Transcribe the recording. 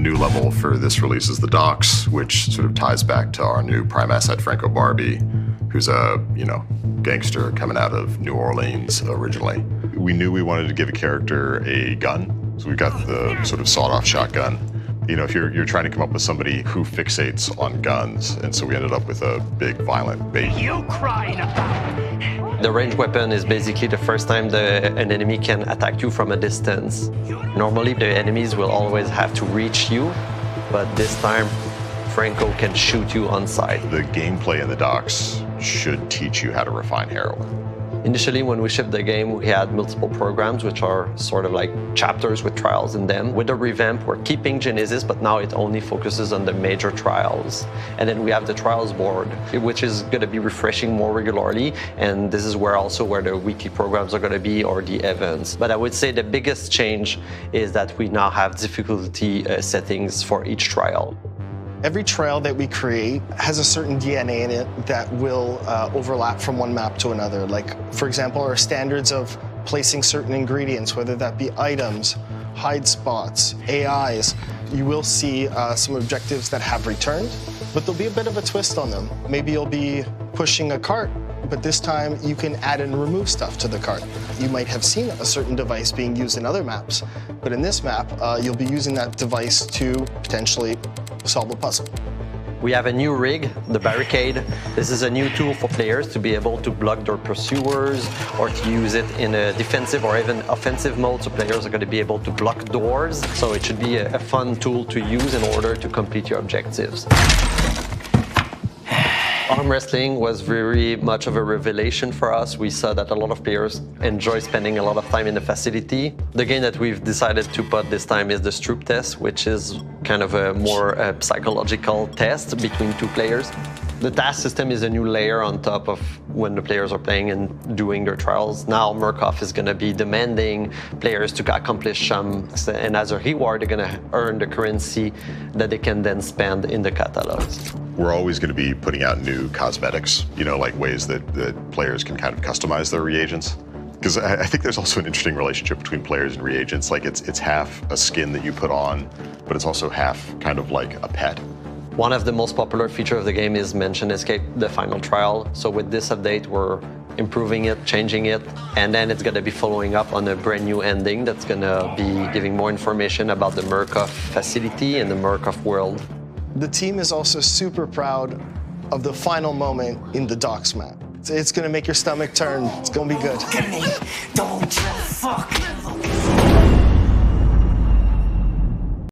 new level for this release is the docks, which sort of ties back to our new prime asset, Franco Barbie, who's a, gangster coming out of New Orleans originally. We knew we wanted to give a character a gun, so we got the sort of sawed-off shotgun. If you're trying to come up with somebody who fixates on guns, and so we ended up with a big, violent bait. You crying about? The ranged weapon is basically the first time an enemy can attack you from a distance. Normally, the enemies will always have to reach you, but this time, Franco can shoot you on sight. The gameplay in the docks should teach you how to refine heroin. Initially, when we shipped the game, we had multiple programs, which are sort of like chapters with trials in them. With the revamp, we're keeping Genesis, but now it only focuses on the major trials. And then we have the trials board, which is going to be refreshing more regularly. And this is where the weekly programs are going to be, or the events. But I would say the biggest change is that we now have difficulty settings for each trial. Every trial that we create has a certain DNA in it that will overlap from one map to another. Like, for example, our standards of placing certain ingredients, whether that be items, hide spots, AIs. You will see some objectives that have returned, but there'll be a bit of a twist on them. Maybe you'll be pushing a cart, but this time you can add and remove stuff to the cart. You might have seen a certain device being used in other maps, but in this map, you'll be using that device to potentially solve a puzzle. We have a new rig, the Barricade. This is a new tool for players to be able to block their pursuers or to use it in a defensive or even offensive mode, so players are going to be able to block doors. So it should be a fun tool to use in order to complete your objectives. Arm wrestling was very much of a revelation for us. We saw that a lot of players enjoy spending a lot of time in the facility. The game that we've decided to put this time is the Stroop test, which is kind of a more psychological test between two players. The task system is a new layer on top of when the players are playing and doing their trials. Now Murkoff is going to be demanding players to accomplish some, and as a reward, they're going to earn the currency that they can then spend in the catalogs. We're always going to be putting out new cosmetics, like ways that players can kind of customize their reagents. Because I think there's also an interesting relationship between players and reagents. Like it's half a skin that you put on, but it's also half kind of like a pet. One of the most popular features of the game is Mention Escape, the final trial. So with this update, we're improving it, changing it, and then it's going to be following up on a brand new ending that's going to be giving more information about the Murkoff facility and the Murkoff world. The team is also super proud of the final moment in the docks map. It's going to make your stomach turn. It's going to be good. Don't you fuck